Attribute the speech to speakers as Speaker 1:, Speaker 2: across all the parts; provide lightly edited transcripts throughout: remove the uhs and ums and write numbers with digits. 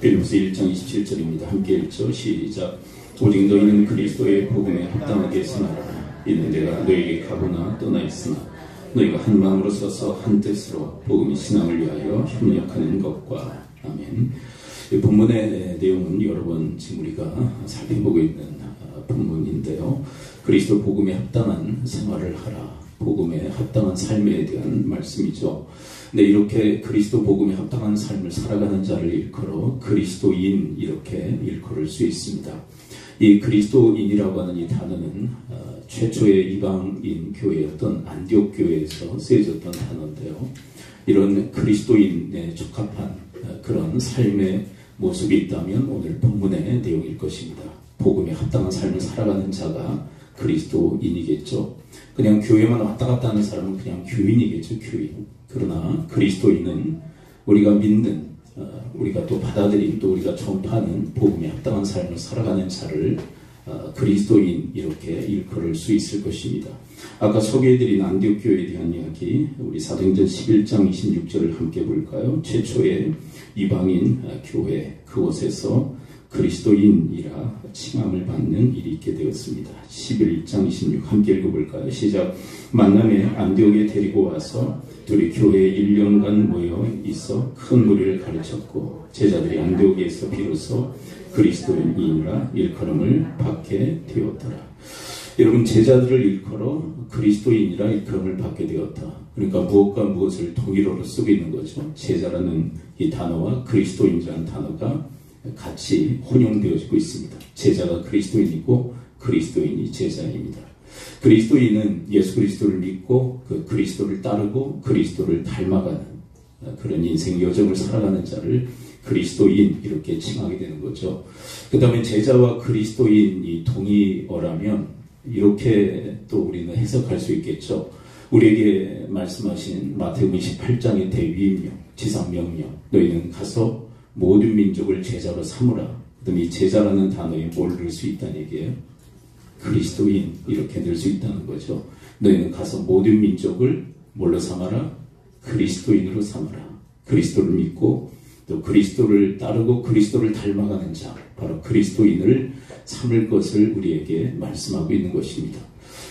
Speaker 1: 빌립보서 1장 27절입니다. 함께 읽죠. 시작. 오직 너희는 그리스도의 복음에 합당하게 선하라. 이는 내가 너희에게 가거나 떠나 있으나 너희가 한 마음으로 서서 한 뜻으로 복음의 신앙을 위하여 협력하는 것과. 아멘. 이 본문의 내용은 여러 번 지금 우리가 살펴보고 있는 본문인데요. 그리스도 복음에 합당한 생활을 하라. 복음에 합당한 삶에 대한 말씀이죠. 네, 이렇게 그리스도 복음에 합당한 삶을 살아가는 자를 일컬어 그리스도인 이렇게 일컬을 수 있습니다. 이 그리스도인이라고 하는 이 단어는 최초의 이방인 교회였던 안디옥 교회에서 쓰여졌던 단어인데요. 이런 그리스도인에 적합한 그런 삶의 모습이 있다면 오늘 본문의 내용일 것입니다. 복음에 합당한 삶을 살아가는 자가 그리스도인이겠죠. 그냥 교회만 왔다 갔다 하는 사람은 그냥 교인이겠죠. 교인. 그러나 그리스도인은 우리가 믿는, 우리가 또 받아들인, 또 우리가 전파하는 복음에 합당한 삶을 살아가는 자를 그리스도인 이렇게 일컬을 수 있을 것입니다. 아까 소개해드린 안디옥 교회에 대한 이야기, 우리 사도행전 11장 26절을 함께 볼까요? 최초의 이방인 교회, 그곳에서 그리스도인이라 칭함을 받는 일이 있게 되었습니다. 11장 26 함께 읽어볼까요? 시작. 만남에 안디옥에 데리고 와서 둘이 교회에 1년간 모여 있어 큰 무리를 가르쳤고 제자들이 안디옥에서 비로소 그리스도인이라 일컬음을 받게 되었더라. 여러분, 제자들을 일컬어 그리스도인이라 일컬음을 받게 되었다. 그러니까 무엇과 무엇을 동일어로 쓰고 있는 거죠. 제자라는 이 단어와 그리스도인이라는 단어가 같이 혼용되어지고 있습니다. 제자가 그리스도인이고 그리스도인이 제자입니다. 그리스도인은 예수 그리스도를 믿고 그 그리스도를 따르고 그리스도를 닮아가는 그런 인생 여정을 살아가는 자를 그리스도인 이렇게 칭하게 되는 거죠. 그 다음에 제자와 그리스도인이 동의어라면 이렇게 또 우리는 해석할 수 있겠죠. 우리에게 말씀하신 마태복음 28장의 대위임령, 지상명령, 너희는 가서 모든 민족을 제자로 삼으라. 그 다음에 이 제자라는 단어에 뭘 넣을 수 있다는 얘기예요? 그리스도인 이렇게 넣을 수 있다는 거죠. 너희는 가서 모든 민족을 뭘로 삼아라? 그리스도인으로 삼아라. 그리스도를 믿고 또 그리스도를 따르고 그리스도를 닮아가는 자, 바로 그리스도인을 삼을 것을 우리에게 말씀하고 있는 것입니다.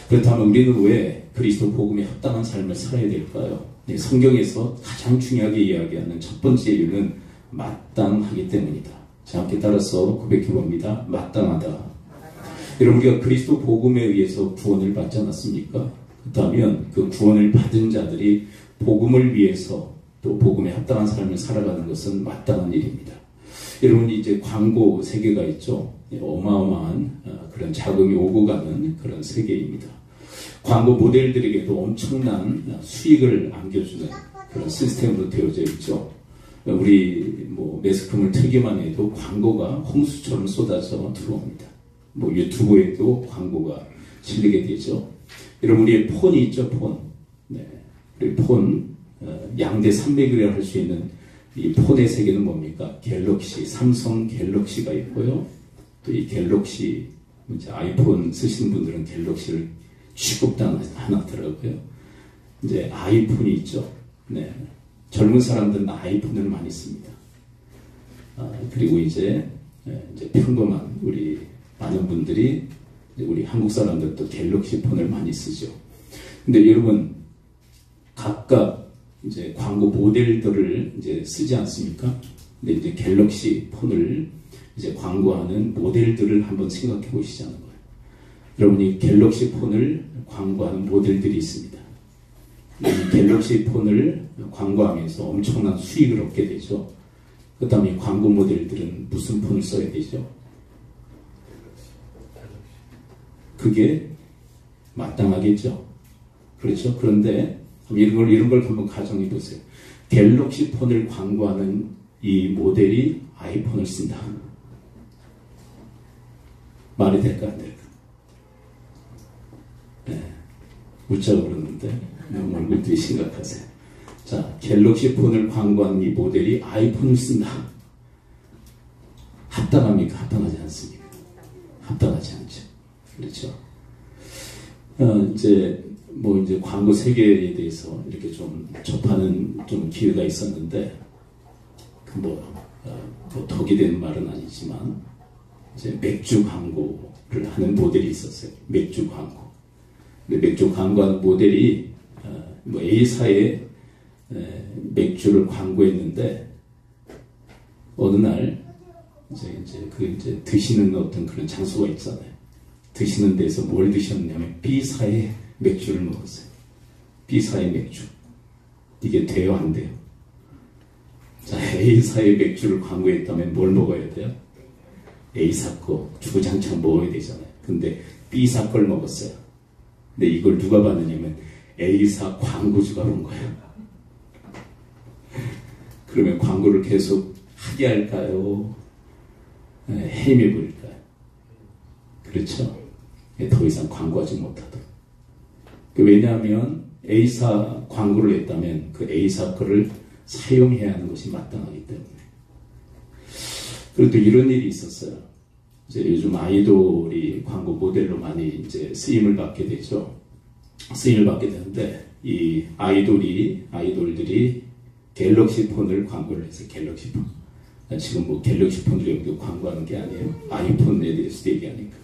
Speaker 1: 그렇다면 우리는 왜 그리스도 복음에 합당한 삶을 살아야 될까요? 성경에서 가장 중요하게 이야기하는 첫 번째 이유는 마땅하기 때문이다. 자, 함께 따라서 고백해 봅니다. 마땅하다. 여러분, 우리가 그리스도 복음에 의해서 구원을 받지 않았습니까? 그렇다면 그 구원을 받은 자들이 복음을 위해서 또 복음에 합당한 삶을 살아가는 것은 마땅한 일입니다. 여러분, 이제 광고 세계가 있죠. 어마어마한 그런 자금이 오고 가는 그런 세계입니다. 광고 모델들에게도 엄청난 수익을 안겨주는 그런 시스템으로 되어져 있죠. 우리 매스컴을 틀기만 해도 광고가 홍수처럼 쏟아져 들어옵니다. 유튜브에도 광고가 실리게 되죠. 여러분, 우리의 폰이 있죠, 폰. 네. 우리 폰, 양대 산맥이라 할 수 있는 이 폰의 세계는 뭡니까? 갤럭시, 삼성 갤럭시가 있고요. 또 이 갤럭시, 이제 아이폰 쓰시는 분들은 갤럭시를 취급도 안 하더라고요. 이제 아이폰이 있죠. 네. 젊은 사람들은 아이폰을 많이 씁니다. 그리고 이제 평범한 우리 많은 분들이 우리 한국 사람들도 갤럭시 폰을 많이 쓰죠. 근데 여러분, 각각 이제 광고 모델들을 이제 쓰지 않습니까? 근데 이제 갤럭시 폰을 이제 광고하는 모델들을 한번 생각해 보시자는 거예요. 여러분이 갤럭시 폰을 광고하는 모델들이 있습니다. 이 갤럭시 폰을 광고하면서 엄청난 수익을 얻게 되죠. 그 다음에 광고 모델들은 무슨 폰을 써야 되죠? 그게 마땅하겠죠. 그렇죠? 그런데 이런 걸 한번 가정해 보세요. 갤럭시 폰을 광고하는 이 모델이 아이폰을 쓴다. 말이 될까 안 될까? 네. 웃자고 그러는데 너무 얼굴들이 심각하세요. 자, 갤럭시 폰을 광고하는 이 모델이 아이폰을 쓴다. 합당합니까? 합당하지 않습니까? 합당하지 않죠. 그렇죠. 이제 광고 세계에 대해서 이렇게 좀 접하는 좀 기회가 있었는데, 뭐 덕이 되는 말은 아니지만 이제 맥주 광고를 하는 모델이 있었어요. 맥주 광고. 근데 맥주 광고하는 모델이 뭐 A사에 맥주를 광고했는데 어느 날 이제 드시는 어떤 그런 장소가 있잖아요. 드시는 데서 뭘 드셨냐면 B사의 맥주를 먹었어요. B사의 맥주. 이게 돼요, 안 돼요? 자, A사의 맥주를 광고했다면 뭘 먹어야 돼요? A사 거 주구장창 먹어야 되잖아요. 근데 B사 걸 먹었어요. 근데 이걸 누가 받느냐면 A사 광고주가 본 거예요. 그러면 광고를 계속 하게 할까요? 해임해 버릴까요? 그렇죠? 더 이상 광고하지 못하도록. 왜냐하면 A사 광고를 했다면 그 A사 거를 사용해야 하는 것이 마땅하기 때문에. 그리고 또 이런 일이 있었어요. 이제 요즘 아이돌이 광고 모델로 많이 이제 쓰임을 받게 되죠. 쓰임을 받게 되는데 이 아이돌들이 갤럭시 폰을 광고를 했어요. 갤럭시 폰. 지금 뭐 갤럭시 폰을 광고하는 게 아니에요. 아이폰에 대해서 얘기하니까.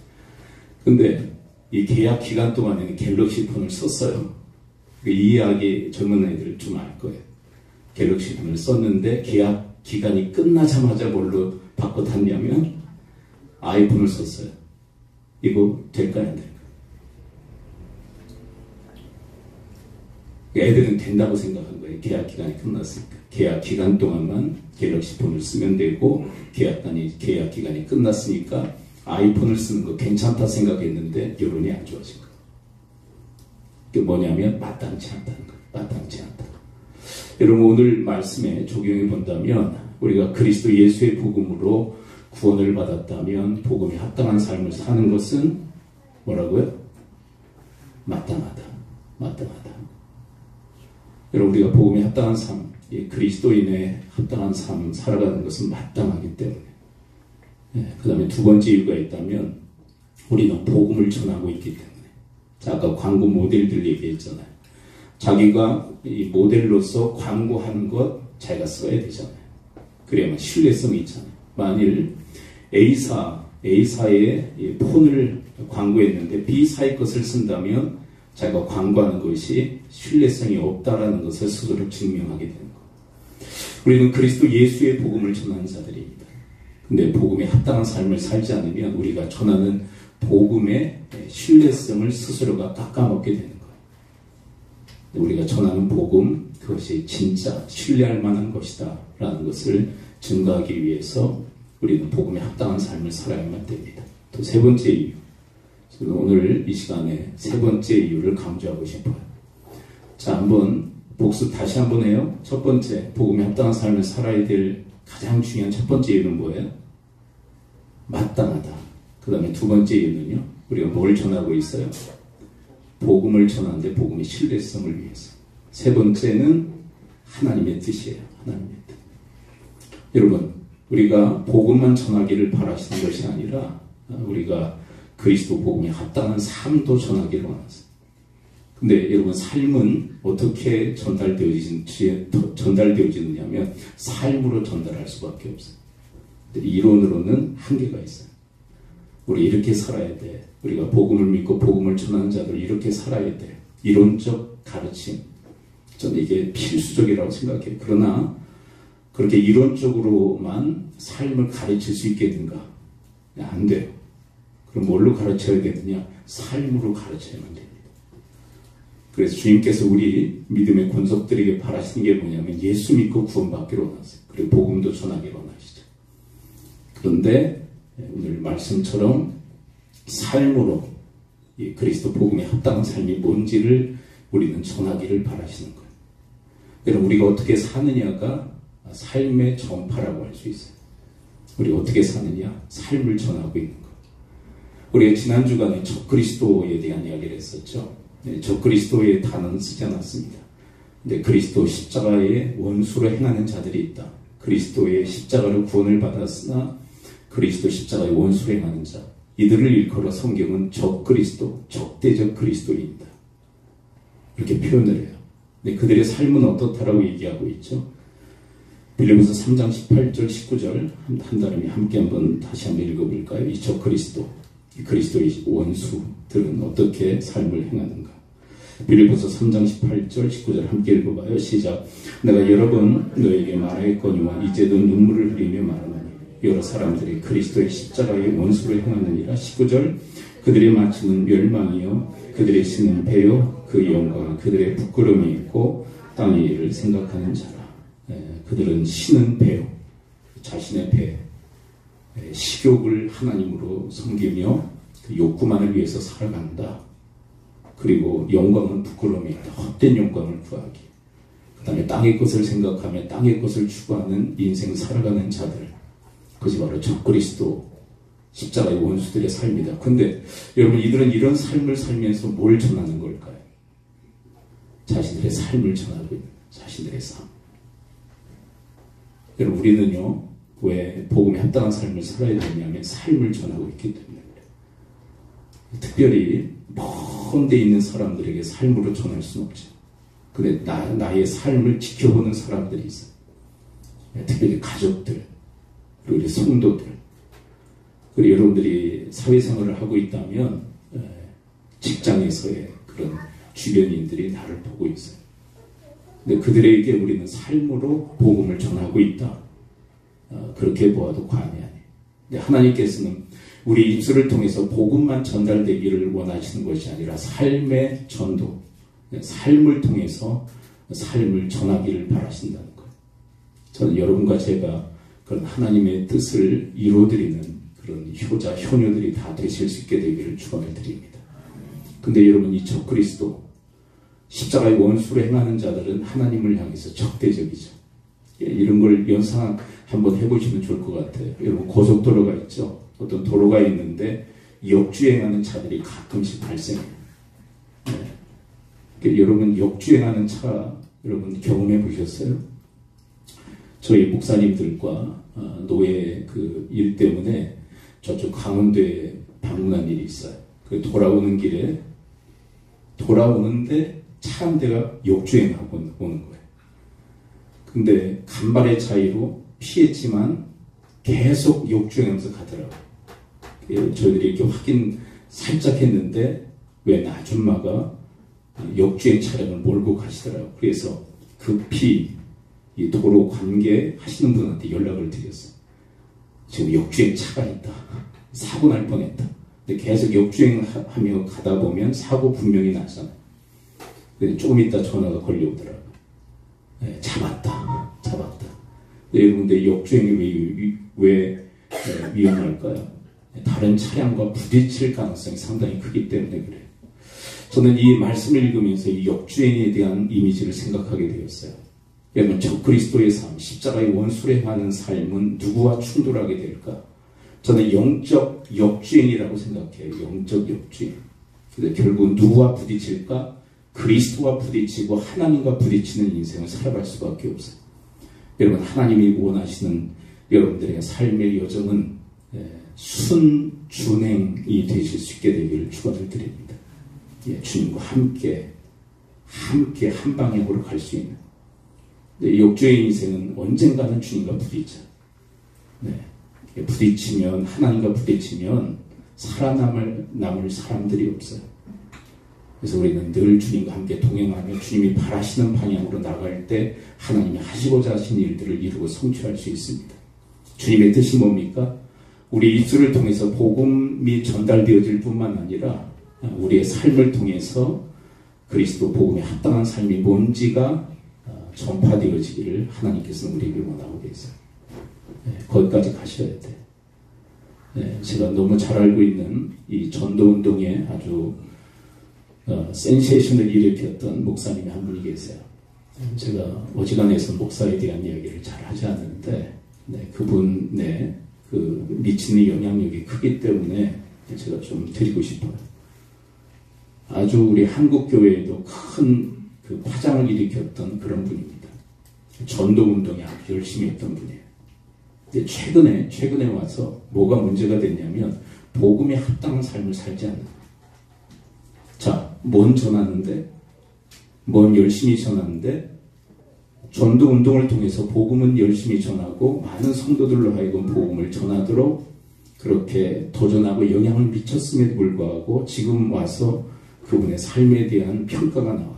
Speaker 1: 근데 이 계약 기간 동안에는 갤럭시 폰을 썼어요. 이 이야기 젊은 아이들 좀 알 거예요. 갤럭시 폰을 썼는데 계약 기간이 끝나자마자 뭘로 바꿔 탔냐면 아이폰을 썼어요. 이거 될까요? 안 될까요? 애들은 된다고 생각한 거예요. 계약 기간이 끝났으니까. 계약 기간 동안만 갤럭시 폰을 쓰면 되고 계약 기간이 끝났으니까 아이폰을 쓰는 거 괜찮다 생각했는데 여론이 안 좋아진 거예요. 그게 뭐냐면 마땅치 않다는 거예요. 마땅치 않다. 여러분 오늘 말씀에 적용해 본다면 우리가 그리스도 예수의 복음으로 구원을 받았다면 복음에 합당한 삶을 사는 것은 뭐라고요? 마땅하다. 마땅하다. 여러분 우리가 복음에 합당한 삶, 그리스도인의 합당한 삶 살아가는 것은 마땅하기 때문에. 그 다음에 두 번째 이유가 있다면 우리는 복음을 전하고 있기 때문에. 자, 아까 광고 모델들 얘기했잖아요. 자기가 이 모델로서 광고하는 것 자기가 써야 되잖아요. 그래야만 신뢰성이 있잖아요. 만일 A사의 폰을 광고했는데 B사의 것을 쓴다면 자기가 광고하는 것이 신뢰성이 없다라는 것을 스스로 증명하게 되는 거예요. 우리는 그리스도 예수의 복음을 전하는 자들입니다. 근데 복음에 합당한 삶을 살지 않으면 우리가 전하는 복음의 신뢰성을 스스로가 깎아먹게 되는 거예요. 우리가 전하는 복음, 그것이 진짜 신뢰할 만한 것이다 라는 것을 증거하기 위해서 우리는 복음에 합당한 삶을 살아야만 됩니다. 또 세 번째 이유, 오늘 이 시간에 세 번째 이유를 강조하고 싶어요. 자, 한번 복습 다시 한번 해요. 첫 번째, 복음에 합당한 삶을 살아야 될 가장 중요한 첫 번째 이유는 뭐예요? 마땅하다. 그 다음에 두 번째 이유는요, 우리가 뭘 전하고 있어요? 복음을 전하는데 복음의 신뢰성을 위해서. 세 번째는 하나님의 뜻이에요. 하나님의 뜻. 여러분, 우리가 복음만 전하기를 바라시는 것이 아니라 우리가 그리스도 복음에 합당한 삶도 전하기를 원하세요. 근데 여러분, 삶은 어떻게 전달되어지느냐면 삶으로 전달할 수밖에 없어요. 이론으로는 한계가 있어요. 우리 이렇게 살아야 돼. 우리가 복음을 믿고 복음을 전하는 자들 이렇게 살아야 돼. 이론적 가르침. 저는 이게 필수적이라고 생각해요. 그러나 그렇게 이론적으로만 삶을 가르칠 수 있겠는가? 안 돼요. 그럼 뭘로 가르쳐야 되느냐? 삶으로 가르쳐야만 됩니다. 그래서 주님께서 우리 믿음의 권속들에게 바라시는 게 뭐냐면 예수 믿고 구원받기를 원하세요. 그리고 복음도 전하기를 원하시죠. 그런데 오늘 말씀처럼 삶으로 이 그리스도 복음에 합당한 삶이 뭔지를 우리는 전하기를 바라시는 거예요. 여러분, 우리가 어떻게 사느냐가 삶의 전파라고 할 수 있어요. 우리가 어떻게 사느냐? 삶을 전하고 있는 거예요. 우리가 지난 주간에 적그리스도에 대한 이야기를 했었죠. 적그리스도의 단어는 쓰지 않았습니다. 근데 그리스도 십자가의 원수로 행하는 자들이 있다. 그리스도의 십자가로 구원을 받았으나 그리스도 십자가의 원수로 행하는 자, 이들을 일컬어 성경은 적그리스도, 적대적 그리스도인이다. 이렇게 표현을 해요. 근데 그들의 삶은 어떻다라고 얘기하고 있죠. 빌립보서 3장 18절 19절 한 사람이 함께 다시 한번 읽어볼까요? 이 적그리스도, 이 그리스도의 원수들은 어떻게 삶을 행하는가? 빌립보서 3장 18절 19절 함께 읽어봐요. 시작. 내가 여러 번 너에게 말하였거니와 이제도 눈물을 흘리며 말하노니 여러 사람들이 그리스도의 십자가의 원수를 행하느니라. 19절. 그들의 마침은 멸망이요 그들의 신은 배요 그 영광은 그들의 부끄러움이 있고 땅의 일을 생각하는 자라. 그들은 신은 배요 자신의 배 식욕을 하나님으로 섬기며 그 욕구만을 위해서 살아간다. 그리고 영광은 부끄러움이 있다. 헛된 영광을 구하기. 그 다음에 땅의 것을 생각하며 땅의 것을 추구하는 인생 살아가는 자들. 그것이 바로 적그리스도 십자가의 원수들의 삶이다. 근데 여러분 이들은 이런 삶을 살면서 뭘 전하는 걸까요? 자신들의 삶을 전하고 있는 자신들의 삶. 여러분 우리는요 왜 복음에 합당한 삶을 살아야 되냐면 삶을 전하고 있기 때문에 그래요. 특별히 먼 데 있는 사람들에게 삶으로 전할 수는 없죠. 근데 나의 삶을 지켜보는 사람들이 있어요. 특별히 가족들, 그리고 우리 성도들, 그리고 여러분들이 사회생활을 하고 있다면 직장에서의 그런 주변인들이 나를 보고 있어요. 근데 그들에게 우리는 삶으로 복음을 전하고 있다. 그렇게 보아도 과언이 아니에요. 근데 하나님께서는 우리 입술을 통해서 복음만 전달되기를 원하시는 것이 아니라 삶의 전도, 삶을 통해서 삶을 전하기를 바라신다는 거예요. 저는 여러분과 제가 그런 하나님의 뜻을 이루어드리는 그런 효자, 효녀들이 다 되실 수 있게 되기를 축원을 드립니다. 근데 여러분 이 적그리스도, 십자가의 원수를 행하는 자들은 하나님을 향해서 적대적이죠. 이런 걸 연상 한번 해보시면 좋을 것 같아요. 여러분 고속도로가 있죠. 어떤 도로가 있는데 역주행하는 차들이 가끔씩 발생해요. 네. 여러분 역주행하는 차 여러분 경험해 보셨어요? 저희 목사님들과 노예 그 일 때문에 저쪽 강원도에 방문한 일이 있어요. 그 돌아오는데 차 한 대가 역주행하고 오는 거예요. 근데 간발의 차이로 피했지만 계속 역주행하면서 가더라고요. 저희들이 이렇게 확인 살짝 했는데 웬 아줌마가 역주행 차량을 몰고 가시더라고요. 그래서 급히 이 도로 관계 하시는 분한테 연락을 드렸어요. 지금 역주행 차가 있다. 사고 날 뻔했다. 근데 계속 역주행하며 가다 보면 사고 분명히 나잖아요. 근데 조금 있다 전화가 걸려오더라고요. 네, 잡았다. 여러분들 역주행이 왜 위험할까요? 다른 차량과 부딪힐 가능성이 상당히 크기 때문에 그래요. 저는 이 말씀을 읽으면서 이 역주행에 대한 이미지를 생각하게 되었어요. 여러분 적그리스도의 삶, 십자가의 원수를 행하는 삶은 누구와 충돌하게 될까? 저는 영적 역주행이라고 생각해요. 영적 역주행. 근데 결국 누구와 부딪힐까? 그리스도와 부딪히고 하나님과 부딪히는 인생을 살아갈 수밖에 없어요. 여러분 하나님이 원하시는 여러분들의 삶의 여정은 순준행이 되실 수 있게 되기를 축원을 드립니다. 주님과 함께 한 방향으로 갈 수 있는 역주의 인생은 언젠가는 주님과 부딪혀. 부딪히면 하나님과 부딪히면 살아남을 사람들이 없어요. 그래서 우리는 늘 주님과 함께 동행하며 주님이 바라시는 방향으로 나갈 때 하나님이 하시고자 하신 일들을 이루고 성취할 수 있습니다. 주님의 뜻이 뭡니까? 우리 입술을 통해서 복음이 전달되어질 뿐만 아니라 우리의 삶을 통해서 그리스도 복음에 합당한 삶이 뭔지가 전파되어지기를 하나님께서는 우리에게 원하고 계세요. 거기까지 가셔야 돼. 제가 너무 잘 알고 있는 이 전도운동에 아주 센세이션을 일으켰던 목사님이 한 분이 계세요. 제가 어지간해서 목사에 대한 이야기를 잘 하지 않는데 그분의 그 미치는 영향력이 크기 때문에 제가 좀 드리고 싶어요. 아주 우리 한국 교회에도 큰 그 파장을 일으켰던 그런 분입니다. 전도운동에 아주 열심히 했던 분이에요. 근데 최근에 와서 뭐가 문제가 됐냐면 복음에 합당한 삶을 살지 않는 거예요. 자, 뭔 열심히 전하는데 전도 운동을 통해서 복음은 열심히 전하고 많은 성도들로 하여금 복음을 전하도록 그렇게 도전하고 영향을 미쳤음에도 불구하고 지금 와서 그분의 삶에 대한 평가가 나와요.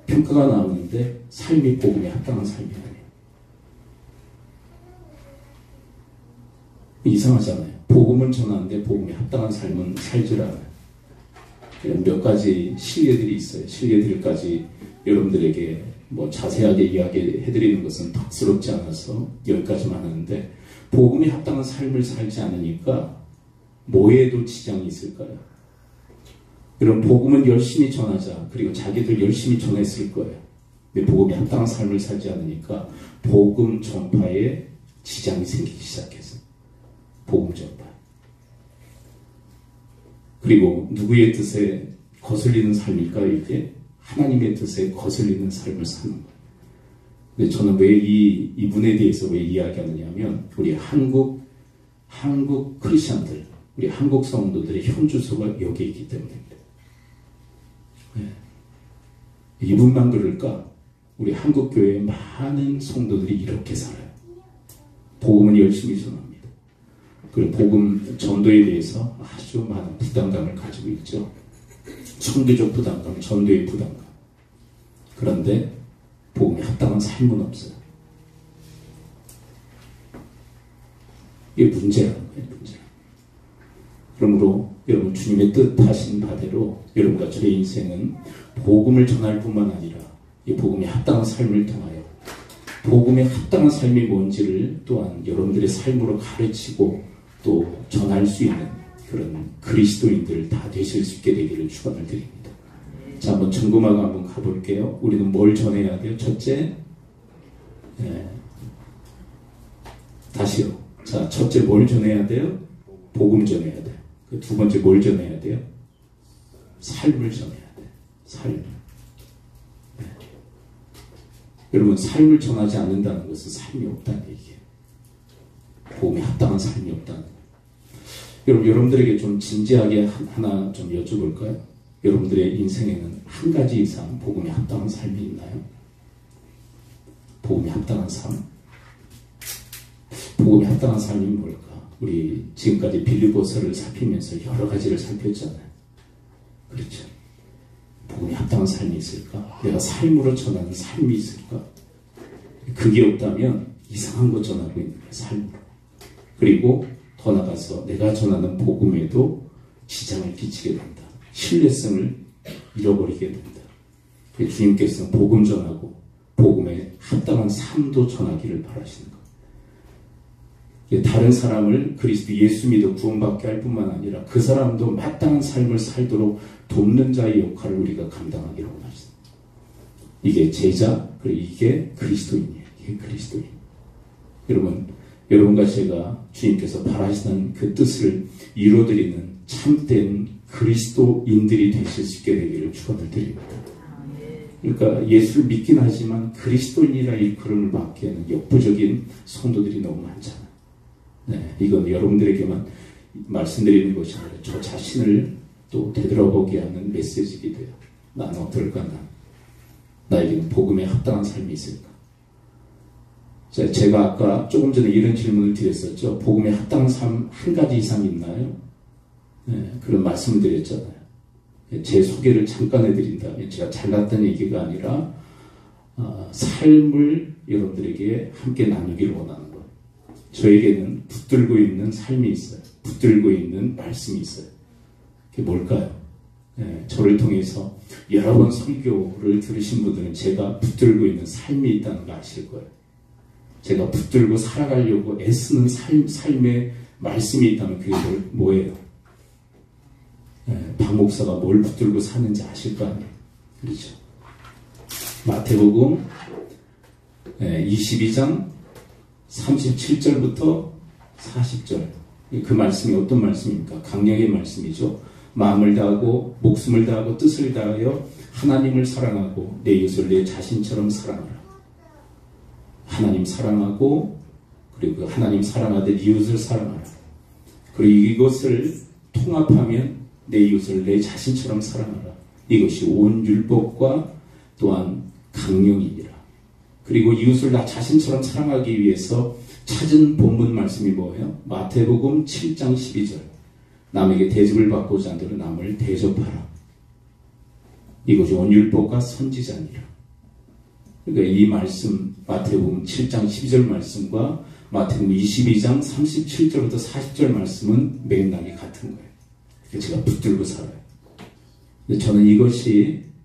Speaker 1: 평가가 나오는데 삶이 복음에 합당한 삶이 아니에요. 이상하잖아요. 복음은 전하는데 복음에 합당한 삶은 살질 않아요. 몇 가지 실례들이 있어요. 실례들까지 여러분들에게 뭐 자세하게 이야기해드리는 것은 덕스럽지 않아서 여기까지만 하는데, 복음에 합당한 삶을 살지 않으니까 뭐에도 지장이 있을까요? 여러분, 복음은 열심히 전하자. 그리고 자기들 열심히 전했을 거예요. 근데 복음에 합당한 삶을 살지 않으니까 복음 전파에 지장이 생기기 시작해서 복음 전파. 그리고 누구의 뜻에 거슬리는 삶일까요? 이게 하나님의 뜻에 거슬리는 삶을 사는 거예요. 근데 저는 왜 이분에 대해서 왜 이야기하느냐면, 우리 한국 크리스천들, 우리 한국 성도들의 현주소가 여기에 있기 때문입니다. 네. 이분만 그럴까? 우리 한국 교회의 많은 성도들이 이렇게 살아요. 복음은 열심히 전합니다. 그리고 복음 전도에 대해서 아주 많은 부담감을 가지고 있죠. 선교적 부담감, 전도의 부담감. 그런데 복음에 합당한 삶은 없어요. 이게 문제라는 거예요, 문제. 그러므로 여러분, 주님의 뜻하신 바대로 여러분과 저의 인생은 복음을 전할 뿐만 아니라 이 복음에 합당한 삶을 통하여 복음에 합당한 삶이 뭔지를 또한 여러분들의 삶으로 가르치고 또 전할 수 있는 그런 그리스도인들 다 되실 수 있게 되기를 축원을 드립니다. 자, 한번 점검하고 한번 가볼게요. 우리는 뭘 전해야 돼요? 첫째, 다시요. 자, 첫째 뭘 전해야 돼요? 복음 전해야 돼요. 그 두 번째 뭘 전해야 돼요? 삶을 전해야 돼요. 삶. 네. 여러분, 삶을 전하지 않는다는 것은 삶이 없다는 얘기예요. 복음에 합당한 삶이 없다는 거예요. 여러분들에게 좀 진지하게 하나 좀 여쭤볼까요? 여러분들의 인생에는 한 가지 이상 복음에 합당한 삶이 있나요? 복음에 합당한 삶? 복음에 합당한 삶이 뭘까? 우리 지금까지 빌립보서를 살피면서 여러 가지를 살폈잖아요. 그렇죠? 복음에 합당한 삶이 있을까? 내가 삶으로 전하는 삶이 있을까? 그게 없다면 이상한 거 전하고 있는 거예요, 삶으로. 그리고 더 나가서 내가 전하는 복음에도 지장을 끼치게 된다. 신뢰성을 잃어버리게 된다. 주님께서는 복음 전하고 복음에 합당한 삶도 전하기를 바라시는 것. 다른 사람을 그리스도 예수 믿어 구원받게 할 뿐만 아니라 그 사람도 마땅한 삶을 살도록 돕는 자의 역할을 우리가 감당하기를 원하십니다. 이게 제자, 그리고 이게 그리스도인이에요. 이게 그리스도인. 여러분과 제가 주님께서 바라시는 그 뜻을 이루어드리는 참된 그리스도인들이 되실 수 있게 되기를 축원을 드립니다. 그러니까 예수를 믿긴 하지만 그리스도인이라 일컬음을 받기에는 역부족인 성도들이 너무 많잖아요. 네, 이건 여러분들에게만 말씀드리는 것이 아니라 저 자신을 또 되돌아보게 하는 메시지이기도 해요. 나는 어떨까? 나에게는 복음에 합당한 삶이 있을까? 제가 아까 조금 전에 이런 질문을 드렸었죠. 복음에 합당한 삶 한 가지 이상 있나요? 네, 그런 말씀을 드렸잖아요. 제 소개를 잠깐 해드린다면, 제가 잘났다는 얘기가 아니라 삶을 여러분들에게 함께 나누기를 원하는 거예요. 저에게는 붙들고 있는 삶이 있어요. 붙들고 있는 말씀이 있어요. 그게 뭘까요? 네, 저를 통해서 여러 번 설교를 들으신 분들은 제가 붙들고 있는 삶이 있다는 거 아실 거예요. 제가 붙들고 살아가려고 애쓰는 삶의 말씀이 있다면 그게 뭐예요? 박 목사가 뭘 붙들고 사는지 아실 거 아니에요? 그렇죠? 마태복음 22장 37절부터 40절. 그 말씀이 어떤 말씀입니까? 강령의 말씀이죠. 마음을 다하고 목숨을 다하고 뜻을 다하여 하나님을 사랑하고 내 이웃을 내 자신처럼 사랑하라. 하나님 사랑하고, 그리고 하나님 사랑하되 이웃을 사랑하라. 그리고 이것을 통합하면 내 이웃을 내 자신처럼 사랑하라. 이것이 온 율법과 또한 강령이니라. 그리고 이웃을 나 자신처럼 사랑하기 위해서 찾은 본문 말씀이 뭐예요? 마태복음 7장 12절. 남에게 대접을 받고자 하는 대로 남을 대접하라. 이것이 온율법과 선지자니라. 그러니까 이 말씀, 마태복음 7장 12절 말씀과 마태복음 22장 37절부터 40절 말씀은 맥락이 같은 거예요. 그래서 제가 붙들고 살아요. 근데 저는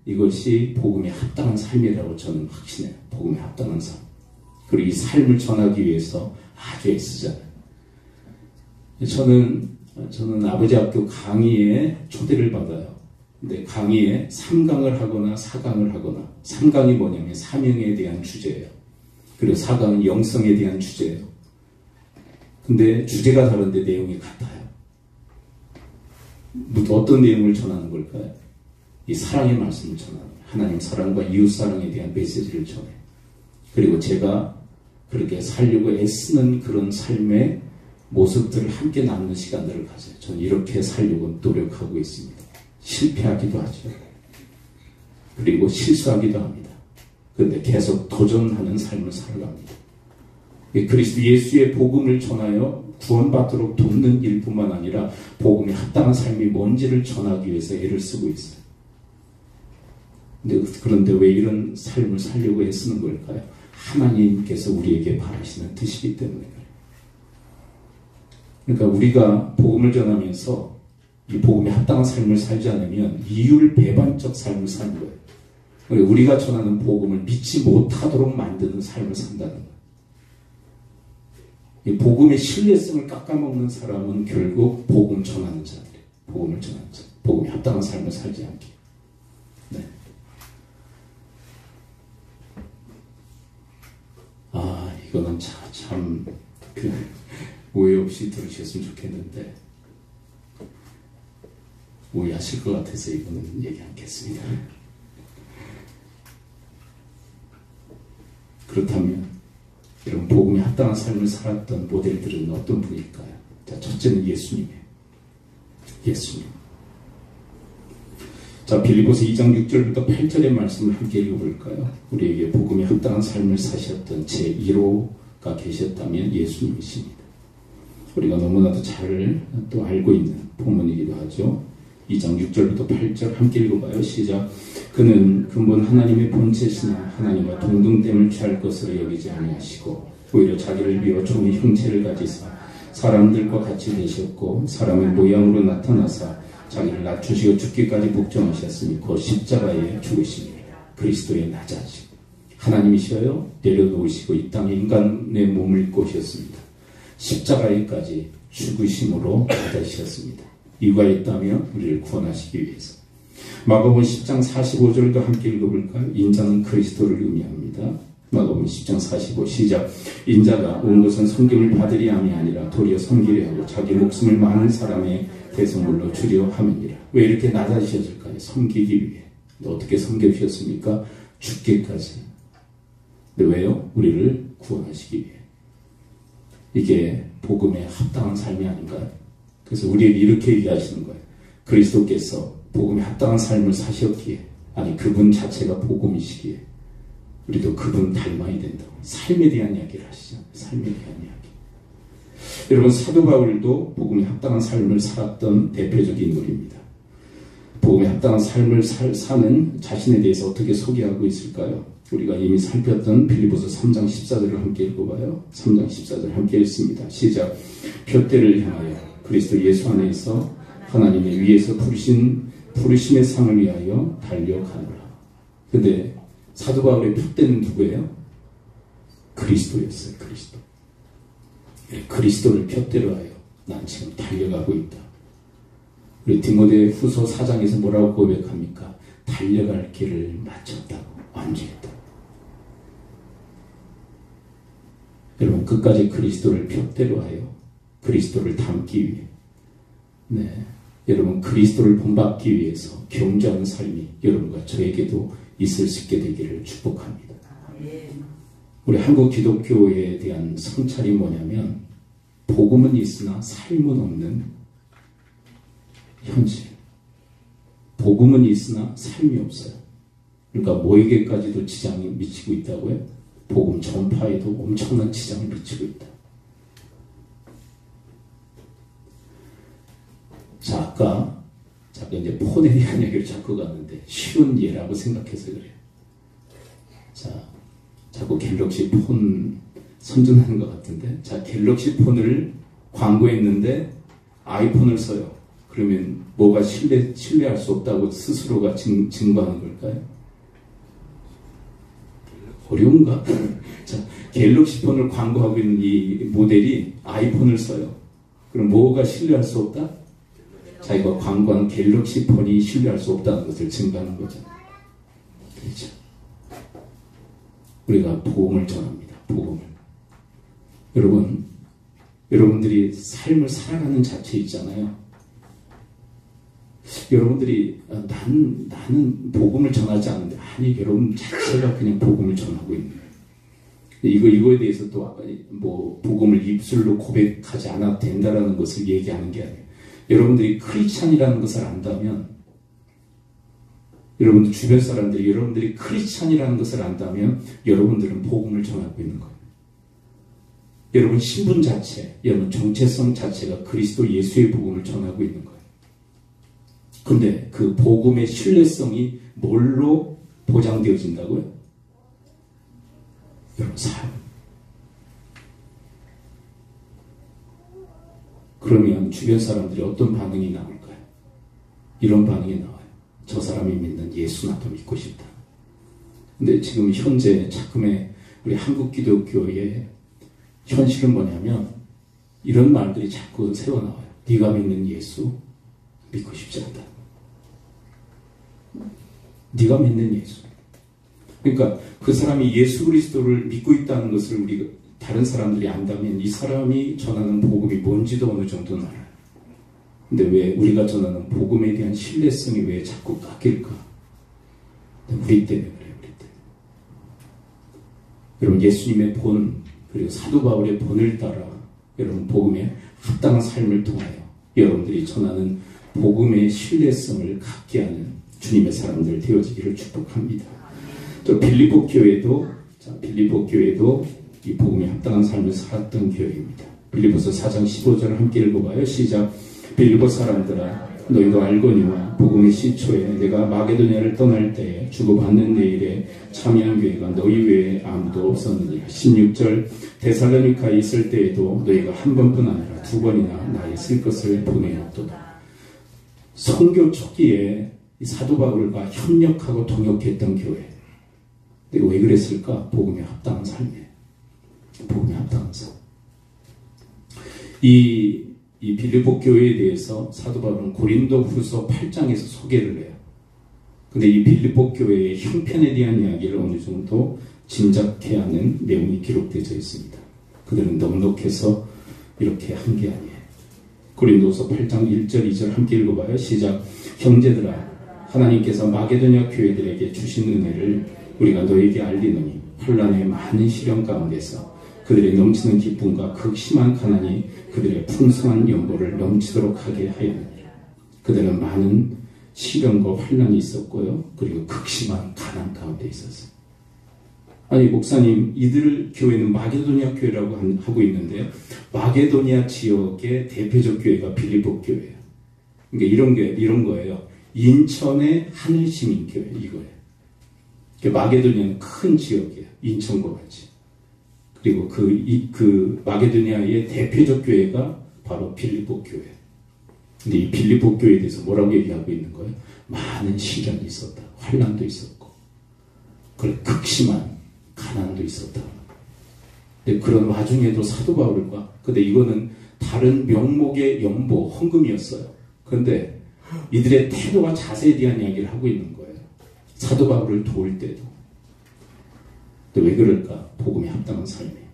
Speaker 1: 이것이 복음에 합당한 삶이라고 저는 확신해요. 복음에 합당한 삶. 그리고 이 삶을 전하기 위해서 아주 애쓰잖아요. 저는 아버지 학교 강의에 초대를 받아요. 근데 강의에 3강을 하거나 4강을 하거나 3강이 뭐냐면 사명에 대한 주제예요. 그리고 4강은 영성에 대한 주제예요. 근데 주제가 다른데 내용이 같아요. 어떤 내용을 전하는 걸까요? 이 사랑의 말씀을 전하는 거예요. 하나님 사랑과 이웃 사랑에 대한 메시지를 전해요. 그리고 제가 그렇게 살려고 애쓰는 그런 삶의 모습들을 함께 나누는 시간들을 가져요. 저는 이렇게 살려고 노력하고 있습니다. 실패하기도 하죠. 그리고 실수하기도 합니다. 그런데 계속 도전하는 삶을 살아갑니다. 그리스도 예수의 복음을 전하여 구원받도록 돕는 일뿐만 아니라 복음에 합당한 삶이 뭔지를 전하기 위해서 애를 쓰고 있어요. 그런데 왜 이런 삶을 살려고 애쓰는 걸까요? 하나님께서 우리에게 바라시는 뜻이기 때문에 그래요. 그러니까 우리가 복음을 전하면서 이 복음에 합당한 삶을 살지 않으면 이율 배반적 삶을 사는 거예요. 그러니까 우리가 전하는 복음을 믿지 못하도록 만드는 삶을 산다는 거예요. 이 복음의 신뢰성을 깎아먹는 사람은 결국 복음 전하는 자들이에요. 복음을 전하는 자. 복음에 합당한 삶을 살지 않게. 네. 이거는 참 오해 없이 들으셨으면 좋겠는데 오해하실 것 같아서 이거는 얘기 않겠습니다. 그렇다면 여러분 복음에 합당한 삶을 살았던 모델들은 어떤 분일까요? 자, 첫째는 예수님이에요. 예수님. 자, 빌립보서 2장 6절부터 8절의 말씀을 함께 읽어볼까요? 우리에게 복음에 합당한 삶을 사셨던 제1호가 계셨다면 예수님이십니다. 우리가 너무나도 잘 또 알고 있는 본문이기도 하죠. 2장 6절부터 8절 함께 읽어봐요. 시작. 그는 근본 하나님의 본체시나 하나님과 동등됨을 취할 것으로 여기지 아니하시고 오히려 자기를 비워 종의 형체를 가지사 사람들과 같이 되셨고 사람의 모양으로 나타나사 자기를 낮추시고 죽기까지 복종하셨으니 곧 십자가에 죽으시니 그리스도의 낮아지 하나님이셔요 내려놓으시고 이 땅에 인간의 몸을 입고 오셨습니다. 십자가에까지 죽으심으로 낮아지셨습니다. 이유가 있다면 우리를 구원하시기 위해서. 마가복음 10장 45절도 함께 읽어볼까요? 인자는 그리스도를 의미합니다. 마가복음 10장 45 시작. 인자가 온 것은 섬김을 받으리 함이 아니라 도리어 섬기려 하고 자기 목숨을 많은 사람의 대성물로 주려 함이니라. 왜 이렇게 낮아지셨을까요? 섬기기 위해. 어떻게 섬겨주셨습니까? 죽기까지. 근데 왜요? 우리를 구원하시기 위해. 이게 복음에 합당한 삶이 아닌가요? 그래서 우리에게 이렇게 얘기하시는 거예요. 그리스도께서 복음에 합당한 삶을 사셨기에, 아니 그분 자체가 복음이시기에 우리도 그분 닮아야 된다고. 삶에 대한 이야기를 하시죠. 삶에 대한 이야기. 여러분 사도 바울도 복음에 합당한 삶을 살았던 대표적인 인물입니다. 복음에 합당한 삶을 사는 자신에 대해서 어떻게 소개하고 있을까요? 우리가 이미 살폈던 빌립보서 3장 14절을 함께 읽어봐요. 3장 14절 함께 읽습니다. 시작. 표대를 향하여 그리스도 예수 안에서 하나님의 위에서 부르심의 상을 위하여 달려가노라. 근데 사도 바울의 표대는 누구예요? 그리스도였어요. 그리스도. 그리스도를 표대로 하여 난 지금 달려가고 있다. 우리 디모데 후서 4장에서 뭐라고 고백합니까? 달려갈 길을 마쳤다고 완주했다. 여러분 끝까지 그리스도를 표대로 하여 그리스도를 닮기 위해, 여러분 그리스도를 본받기 위해서 경주하는 삶이 여러분과 저에게도 있을 수 있게 되기를 축복합니다. 우리 한국 기독교에 대한 성찰이 뭐냐면 복음은 있으나 삶은 없는 현실. 복음은 있으나 삶이 없어요. 그러니까 뭐에게까지도 지장이 미치고 있다고요? 복음 전파에도 엄청난 지장을 미치고 있다. 자, 아까 이제 폰에 대한 얘기를 자꾸 갔는데 쉬운 예라고 생각해서 그래요. 자, 자꾸 갤럭시 폰 선전하는 것 같은데, 자, 갤럭시 폰을 광고했는데 아이폰을 써요. 그러면 뭐가 신뢰할 수 없다고 스스로가 증거하는 걸까요? 어려운가? 자, 갤럭시 폰을 광고하고 있는 이 모델이 아이폰을 써요. 그럼 뭐가 신뢰할 수 없다? 자기가 광고한 갤럭시 폰이 신뢰할 수 없다는 것을 증거하는 거죠. 그렇죠? 우리가 복음을 전합니다. 복음을. 여러분들이 삶을 살아가는 자체 있잖아요. 여러분들이 나는 복음을 전하지 않는데, 아니, 여러분 자체가 그냥 복음을 전하고 있는 거예요. 이거에 대해서 또 뭐 복음을 입술로 고백하지 않아도 된다라는 것을 얘기하는 게 아니에요. 여러분들이 크리스찬이라는 것을 안다면, 여러분들 주변 사람들이 여러분들이 크리스찬이라는 것을 안다면 여러분들은 복음을 전하고 있는 거예요. 여러분 신분 자체, 여러분 정체성 자체가 그리스도 예수의 복음을 전하고 있는 거예요. 근데 그 복음의 신뢰성이 뭘로 보장되어진다고요? 여러분 삶. 그러면 주변 사람들이 어떤 반응이 나올까요? 이런 반응이 나와요. 저 사람이 믿는 예수 나도 믿고 싶다. 근데 지금 현재 작금의 우리 한국 기독교의 현실은 뭐냐면 이런 말들이 자꾸 새어나와요. 네가 믿는 예수 믿고 싶지 않다. 네가 믿는 예수. 그러니까 그 사람이 예수 그리스도를 믿고 있다는 것을 우리가 다른 사람들이 안다면 이 사람이 전하는 복음이 뭔지도 어느 정도는 알아요. 근데 왜 우리가 전하는 복음에 대한 신뢰성이 왜 자꾸 깎일까? 우리 때문에 그래요. 우리 때문에. 여러분 예수님의 본, 그리고 사도 바울의 본을 따라 여러분 복음에 합당한 삶을 통하여 여러분들이 전하는 복음의 신뢰성을 갖게 하는 주님의 사람들 되어지기를 축복합니다. 또 빌립보 교회도 이 복음에 합당한 삶을 살았던 교회입니다. 빌립보서 4장 15절을 함께 읽어봐요. 시작. 빌립보 사람들아, 너희도 알거니와 복음의 시초에 내가 마게도냐를 떠날 때에 주고받는 내일에 참여한 교회가 너희 외에 아무도 없었느니라. 16절. 데살로니카에 있을 때에도 너희가 한 번뿐 아니라 두 번이나 나의 쓸 것을 보내었도다. 선교 초기에 사도 바울과 협력하고 동역했던 교회. 근데 왜 그랬을까? 복음에 합당한 삶이에요. 복음에 합당한 삶. 이 빌립보 교회에 대해서 사도 바울은 고린도 후서 8장에서 소개를 해요. 근데 이 빌립보 교회의 형편에 대한 이야기를 어느 정도 짐작해야 하는 내용이 기록되어 있습니다. 그들은 넉넉해서 이렇게 한 게 아니에요. 고린도서 8장 1절 2절 함께 읽어봐요. 시작. 형제들아, 하나님께서 마게도냐 교회들에게 주신 은혜를 우리가 너에게 알리노니 환난의 많은 시련 가운데서 그들의 넘치는 기쁨과 극심한 가난이 그들의 풍성한 연보를 넘치도록 하게 하였느니라. 그들은 많은 시련과 환난이 있었고요. 그리고 극심한 가난 가운데 있었어요. 아니 목사님, 이들 교회는 마게도냐 교회라고 하고 있는데 마게도냐 지역의 대표적 교회가 빌립보 교회예요. 그러니까 이런 거예요. 인천의 하늘시민교회 이거예요. 마게도냐는 큰 지역이에요. 인천과 같이. 그리고 그 마게도냐의 대표적 교회가 바로 빌립보 교회. 근데 이 빌립보 교회에 대해서 뭐라고 얘기하고 있는 거예요? 많은 시련이 있었다. 환난도 있었고, 그리고 극심한 가난도 있었다. 근데 그런 와중에도 사도 바울과, 근데 이거는 다른 명목의 연보, 헌금이었어요. 그런데 이들의 태도와 자세에 대한 이야기를 하고 있는 거예요. 사도 바울을 도울 때도. 왜 그럴까? 복음에 합당한 삶이에요.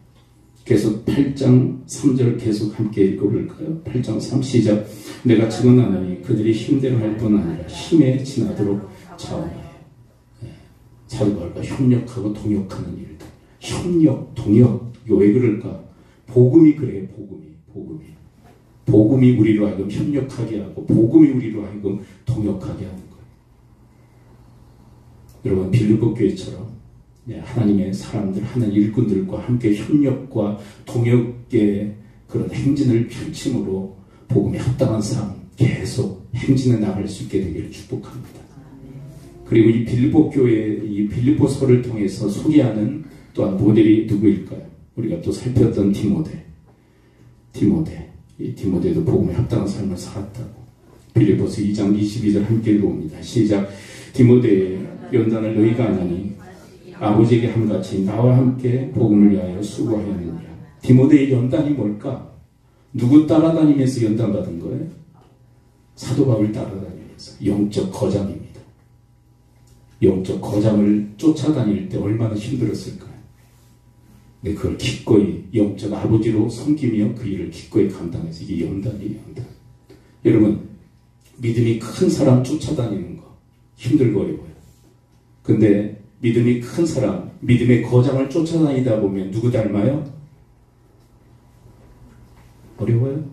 Speaker 1: 계속 8장 3절 계속 함께 읽어볼까요? 8장 3 시작. 내가 증언하노니 그들이 힘대로 할 뿐 아니라 힘에 지나도록 자원하여. 사도 바울과 협력하고 동역하는 일들. 협력, 동역. 이거 왜 그럴까? 복음이 그래요. 복음이 우리로 하여금 협력하게 하고 복음이 우리로 하여금 동역하게 하는 거예요. 여러분 빌립보 교회처럼 하나님의 사람들, 하나님 일꾼들과 함께 협력과 동역의 그런 행진을 펼침으로 복음에 합당한 삶 계속 행진해 나갈 수 있게 되기를 축복합니다. 그리고 이 빌립보 교회, 이 빌립보서를 통해서 소개하는 또한 모델이 누구일까요? 우리가 또 살폈던 디모데. 이 디모데도 복음에 합당한 삶을 살았다고. 빌립보서 2장 22절 함께 읽어봅니다. 시작. 디모데의 연단을 너희가 아나니 아버지에게 함같이 나와 함께 복음을 위하여 수고하였느니라. 디모데의 연단이 뭘까? 누구 따라다니면서 연단받은 거예요? 사도 바울 따라다니면서. 영적 거장입니다. 영적 거장을 쫓아다닐 때 얼마나 힘들었을까요? 근데 그걸 기꺼이 영적 아버지로 섬기며 그 일을 기꺼이 감당해서 이게 연단이에요. 연단. 여러분, 믿음이 큰 사람 쫓아다니는 거 힘들고 어려워요. 근데 믿음이 큰 사람, 믿음의 거장을 쫓아다니다 보면 누구 닮아요? 어려워요?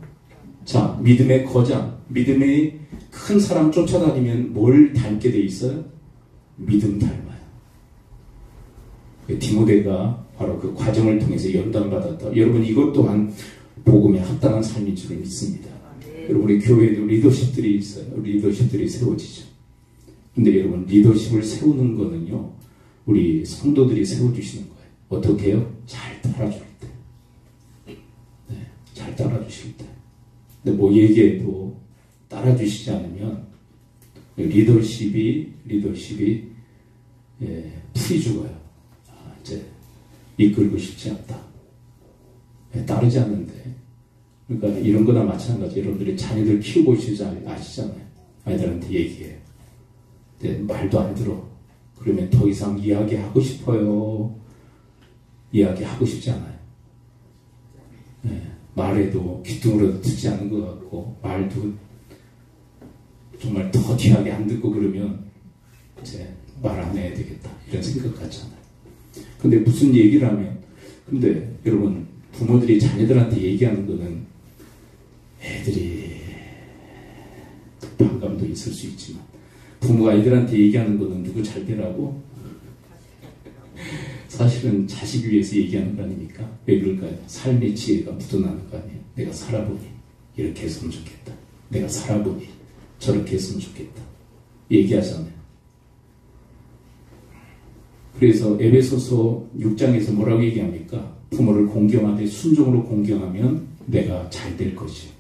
Speaker 1: 자, 믿음의 거장, 믿음의 큰 사람 쫓아다니면 뭘 닮게 돼 있어요? 믿음 닮아요. 디모데가 바로 그 과정을 통해서 연단받았다. 여러분, 이것 또한 복음에 합당한 삶인 줄 믿습니다. 여러분, 우리 교회에도 리더십들이 있어요. 리더십들이 세워지죠. 근데 여러분, 리더십을 세우는 거는요, 우리 성도들이 세워주시는 거예요. 어떻게 해요? 잘 따라줄 때. 네, 잘 따라주실 때. 근데 뭐 얘기해도 따라주시지 않으면 리더십이 풀이 죽어요. 이제 이끌고 싶지 않다. 따르지 않는데. 그러니까 이런 거나 마찬가지. 여러분들이 자녀들 키우고 아시잖아요. 아이들한테 얘기해요. 근데 말도 안 들어. 그러면 더 이상 이야기하고 싶어요? 이야기하고 싶지 않아요. 말해도 귀뚱으로 듣지 않은 것 같고, 말도 정말 더디하게 안 듣고 그러면 이제 말 안 해야 되겠다. 이런 생각 같잖아요. 근데 무슨 얘기를 하면, 근데 여러분, 부모들이 자녀들한테 얘기하는 거는 애들이 반감도 있을 수 있지만, 부모가 아이들한테 얘기하는 거는 누구 잘 되라고? 사실은 자식 위해서 얘기하는 거 아닙니까? 왜 그럴까요? 삶의 지혜가 묻어나는 거 아니에요? 내가 살아보니 이렇게 했으면 좋겠다. 내가 살아보니 저렇게 했으면 좋겠다. 얘기하잖아요. 그래서 에베소서 6장에서 뭐라고 얘기합니까? 부모를 공경하되 순종으로 공경하면 내가 잘 될 것이에요.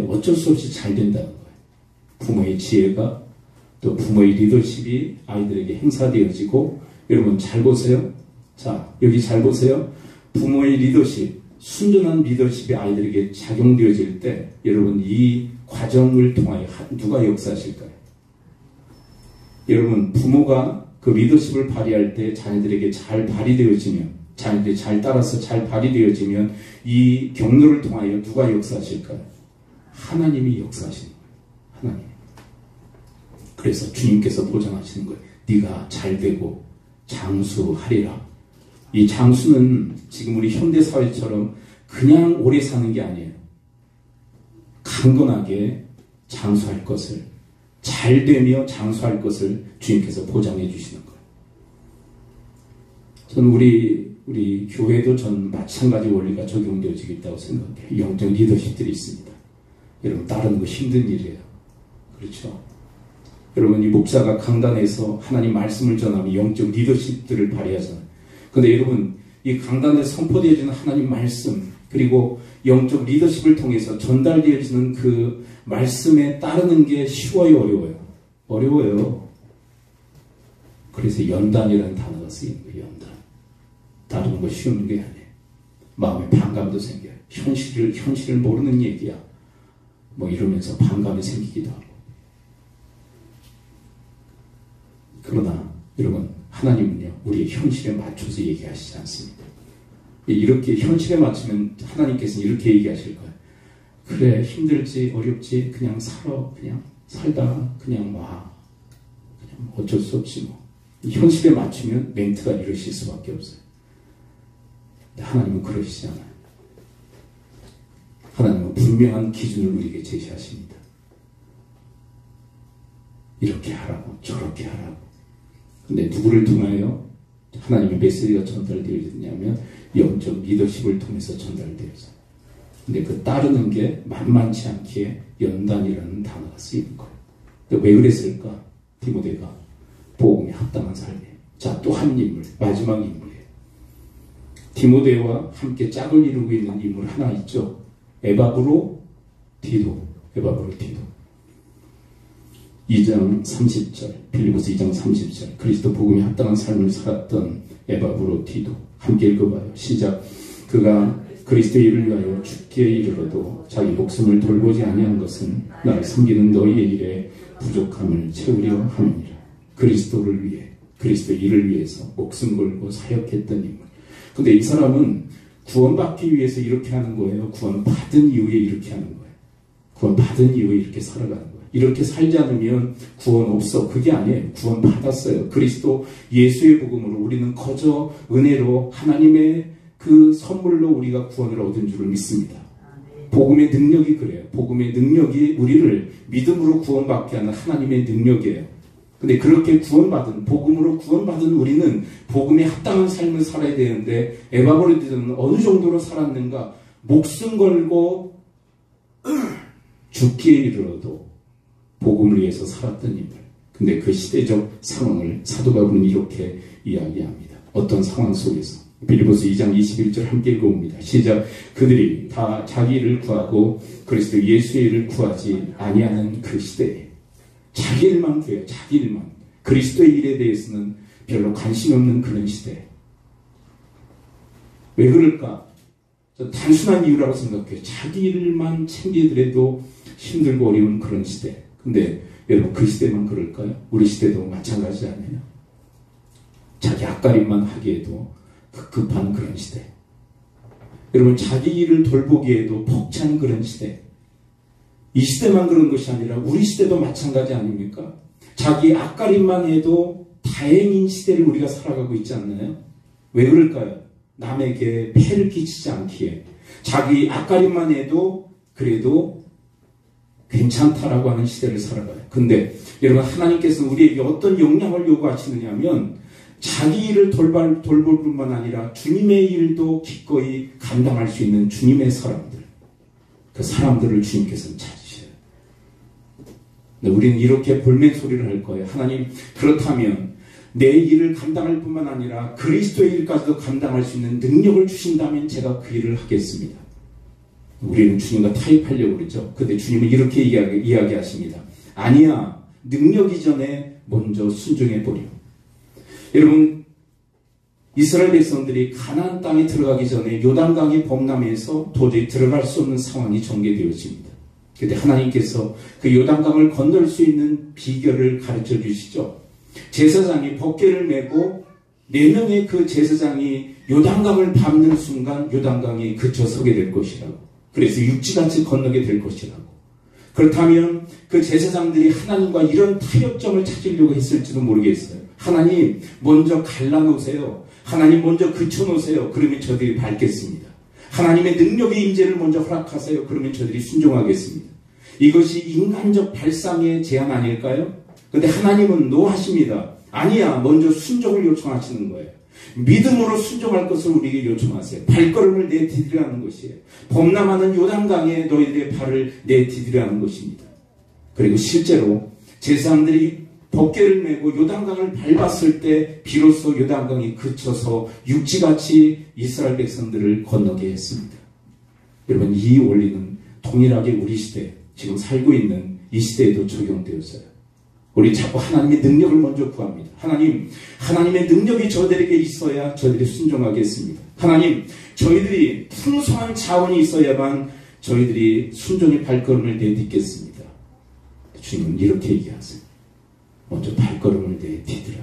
Speaker 1: 어쩔 수 없이 잘 된다는 거예요. 부모의 지혜가 또 부모의 리더십이 아이들에게 행사되어지고, 여러분 잘 보세요. 자, 여기 잘 보세요. 부모의 리더십, 순전한 리더십이 아이들에게 작용되어질 때 여러분 이 과정을 통하여 누가 역사하실까요? 여러분, 부모가 그 리더십을 발휘할 때 자녀들에게 잘 발휘되어지면, 자녀들이 잘 따라서 잘 발휘되어지면 이 경로를 통하여 누가 역사하실까요? 하나님이 역사하시는 거예요. 하나님. 그래서 주님께서 보장하시는 거예요. 네가 잘 되고 장수하리라. 이 장수는 지금 우리 현대사회처럼 그냥 오래 사는 게 아니에요. 강건하게 장수할 것을, 잘 되며 장수할 것을 주님께서 보장해 주시는 거예요. 저는 우리 교회도 전 마찬가지 원리가 적용되어지겠다고 생각해요. 영적 리더십들이 있습니다. 여러분, 따르는 거 힘든 일이에요. 그렇죠? 여러분, 이 목사가 강단에서 하나님 말씀을 전하면 영적 리더십들을 발휘하잖아요. 근데 여러분, 이 강단에 선포되어지는 하나님 말씀, 그리고 영적 리더십을 통해서 전달되어지는 그 말씀에 따르는 게 쉬워요, 어려워요? 어려워요. 그래서 연단이라는 단어가 쓰이는 거예요. 연단. 따르는 거 쉬운 게 아니에요. 마음에 반감도 생겨요. 현실을 모르는 얘기야. 뭐 이러면서 반감이 생기기도 하고. 그러나 여러분, 하나님은요, 우리의 현실에 맞춰서 얘기하시지 않습니다. 이렇게 현실에 맞추면 하나님께서는 이렇게 얘기하실 거예요. 그래, 힘들지 어렵지 그냥 살아. 그냥 살다가 그냥 와. 그냥 어쩔 수 없지 뭐. 현실에 맞추면 멘트가 이러실 수밖에 없어요. 근데 하나님은 그러시지 않아요. 하나님은 분명한 기준을 우리에게 제시하십니다. 이렇게 하라고 저렇게 하라고. 근데 누구를 통하여? 하나님의 메시지가 전달되어지냐면 영적 리더십을 통해서 전달되어져요. 근데 그 따르는 게 만만치 않게 연단이라는 단어가 쓰이는 거예요. 왜 그랬을까? 디모데가 복음에 합당한 삶이에요. 자, 또 한 인물, 마지막 인물이에요. 디모데와 함께 짝을 이루고 있는 인물 하나 있죠. 에바브로 디도. 2장 30절, 빌립보서 2장 30절, 그리스도 복음에 합당한 삶을 살았던 에바브로 디도. 함께 읽어봐요. 시작. 그가 그리스도의 일을 위하여 죽기에 이르러도 자기 목숨을 돌보지 아니한 것은 나를 섬기는 너희의 일에 부족함을 채우려 함이니라. 그리스도를 위해, 그리스도의 일을 위해서 목숨 걸고 사역했던 인물. 근데 이 사람은 구원받기 위해서 이렇게 하는 거예요? 구원받은 이후에 이렇게 하는 거예요? 구원받은 이후에 이렇게 살아가는 거예요? 이렇게 살지 않으면 구원 없어. 그게 아니에요. 구원 받았어요. 그리스도 예수의 복음으로 우리는 거저 은혜로 하나님의 그 선물로 우리가 구원을 얻은 줄을 믿습니다. 복음의 능력이 그래요. 복음의 능력이 우리를 믿음으로 구원받게 하는 하나님의 능력이에요. 근데 그렇게 구원받은, 복음으로 구원받은 우리는 복음에 합당한 삶을 살아야 되는데 에바브로디는 어느 정도로 살았는가? 목숨 걸고 죽기에 이르러도 복음을 위해서 살았던 인물. 근데 그 시대적 상황을 사도 바울은 이렇게 이야기합니다. 어떤 상황 속에서. 빌립보서 2장 21절 함께 읽어봅니다. 시작. 그들이 다 자기 일을 구하고 그리스도 예수의 일을 구하지 아니하는 그 시대에 자기 일만 구해요. 자기 일만. 그리스도의 일에 대해서는 별로 관심이 없는 그런 시대. 왜 그럴까? 단순한 이유라고 생각해요. 자기 일만 챙기더라도 힘들고 어려운 그런 시대. 근데 여러분 그 시대만 그럴까요? 우리 시대도 마찬가지 아니에요? 자기 앞가림만 하기에도 급한 그런 시대. 여러분 자기 일을 돌보기에도 벅찬 그런 시대. 이 시대만 그런 것이 아니라 우리 시대도 마찬가지 아닙니까? 자기 앞가림만 해도 다행인 시대를 우리가 살아가고 있지 않나요? 왜 그럴까요? 남에게 폐를 끼치지 않기에 자기 앞가림만 해도 그래도 괜찮다라고 하는 시대를 살아가요. 근데 여러분 하나님께서 우리에게 어떤 역량을 요구하시느냐 하면 자기 일을 돌볼 뿐만 아니라 주님의 일도 기꺼이 감당할 수 있는 주님의 사람들, 그 사람들을 주님께서는 찾으셔요. 우리는 이렇게 볼멘 소리를 할 거예요. 하나님, 그렇다면 내 일을 감당할 뿐만 아니라 그리스도의 일까지도 감당할 수 있는 능력을 주신다면 제가 그 일을 하겠습니다. 우리는 주님과 타협하려고 그러죠. 근데 주님은 이렇게 이야기하십니다. 아니야, 능력 이전에 먼저 순종해버려. 여러분, 이스라엘 백성들이 가나안 땅에 들어가기 전에 요단강이 범람해서 도저히 들어갈 수 없는 상황이 전개되어집니다. 그때 하나님께서 그 요단강을 건널 수 있는 비결을 가르쳐 주시죠. 제사장이 법궤를 메고 4명의 그 제사장이 요단강을 밟는 순간 요단강이 그쳐서게 될 것이라고. 그래서 육지같이 건너게 될 것이라고. 그렇다면 그 제사장들이 하나님과 이런 타협점을 찾으려고 했을지도 모르겠어요. 하나님 먼저 갈라놓으세요. 하나님 먼저 그쳐놓으세요. 그러면 저들이 밟겠습니다. 하나님의 능력의 임재를 먼저 허락하세요. 그러면 저들이 순종하겠습니다. 이것이 인간적 발상의 제안 아닐까요? 그런데 하나님은 노하십니다. 아니야, 먼저 순종을 요청하시는 거예요. 믿음으로 순종할 것을 우리에게 요청하세요. 발걸음을 내디디라는 것이에요. 범람하는 요단강에 너희들의 발을 내디디라는 것입니다. 그리고 실제로 제사장들이 법궤를 메고 요단강을 밟았을 때 비로소 요단강이 그쳐서 육지같이 이스라엘 백성들을 건너게 했습니다. 여러분, 이 원리는 동일하게 우리 시대, 지금 살고 있는 이 시대에도 적용되었어요. 우리 자꾸 하나님의 능력을 먼저 구합니다. 하나님, 하나님의 능력이 저들에게 있어야 저들이 순종하겠습니다. 하나님, 저희들이 풍성한 자원이 있어야만 저희들이 순종의 발걸음을 내딛겠습니다. 주님은 이렇게 얘기하세요. 먼저 발걸음을 내디디라.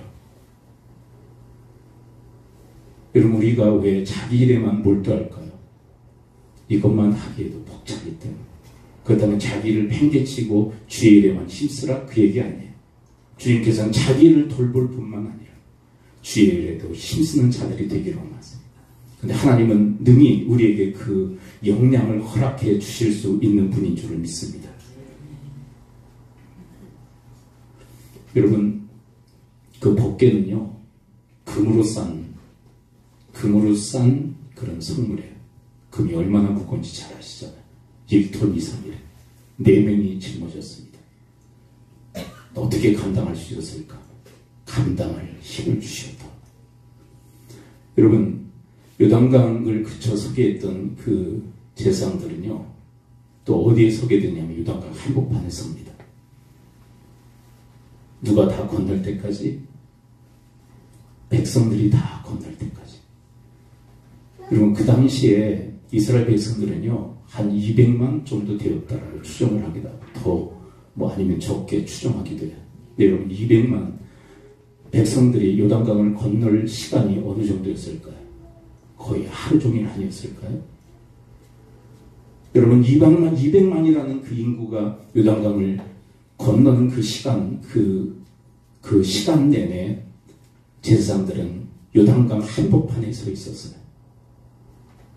Speaker 1: 여러분, 우리가 왜 자기 일에만 몰두할까요? 이것만 하기에도 벅차기 때문에. 그렇다면 자기 일을 팽개치고 주의 일에만 힘쓰라, 그 얘기 아니에요. 주님께서는 자기 일을 돌볼 뿐만 아니라 주의 일에도 힘쓰는 자들이 되기를 원하세요. 그런데 하나님은 능히 우리에게 그 역량을 허락해 주실 수 있는 분인 줄을 믿습니다. 여러분, 그 법궤는요, 그 금으로 싼 그런 선물이에요. 금이 얼마나 무거운지 잘 아시잖아요. 1톤 이상이래. 4명이 짊어졌습니다. 어떻게 감당할 수 있었을까? 감당할 힘을 주시었다. 여러분, 요단강을 그쳐 서게 했던 그 제사장들은요, 또 어디에 서게 되냐면 요단강 한복판에 섭니다. 누가 다 건널 때까지, 백성들이 다 건널 때까지. 여러분, 그 당시에 이스라엘 백성들은요, 한 200만 정도 되었다라고 추정을 하기도 하고, 더 아니면 적게 추정하기도 해요. 네, 여러분, 200만 백성들이 요단강을 건널 시간이 어느 정도였을까요? 거의 하루 종일 아니었을까요? 여러분, 200만이라는 그 인구가 요단강을 건너는 그 시간, 그 시간 내내 제사장들은 요단강 한복판에 서 있었어요.